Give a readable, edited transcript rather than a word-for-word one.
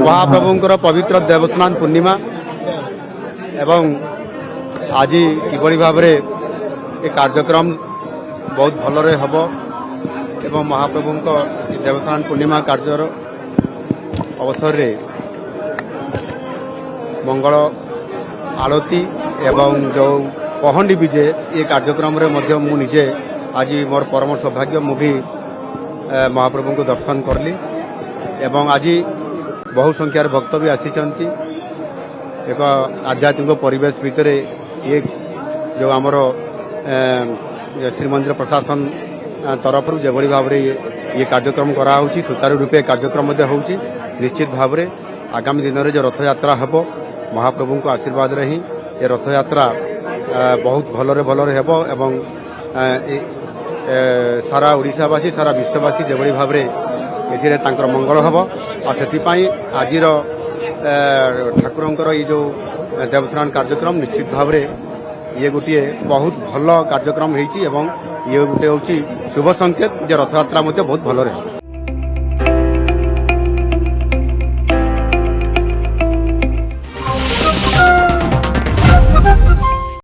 महाप्रभुंकर पवित्र देवस्नान पूर्णिमा एवं आज किभली भाव में ये कार्यक्रम बहुत भलरे हम एवं महाप्रभुंक देवस्नान पूर्णिमा कार्यर अवसर रे मंगल आरती एवं जो पहंडी विजे ये कार्यक्रम रे मध्य मु निजे आज मोर परम सौभाग्य मु भी महाप्रभु को दर्शन करली एवं आज बहु संख्यार भक्त भी आसीचंती एक आध्यात्मिक परिवेश भितर ये जो आमर श्रीमंदिर प्रशासन तरफ जो भाव में ये कार्यक्रम कराऊँच सुचारू रूपे कार्यक्रम होउची निश्चित भाव में आगामी दिन में जो रथ यात्रा हम महाप्रभु को आशीर्वाद रे ही ये रथ यात्रा बहुत भलरे हेब एवं सारा ओडिशावासी सारा विश्ववासी जो भाव में ये मंगल हम और से आज ठाकुरंकर ये जो देवस्नान कार्यक्रम निश्चित भाव में ये गोटे बहुत भल कार्यक्रम होती ये गोटे हूँ शुभ संकेत जे रथ यात्रा बहुत भल रहे।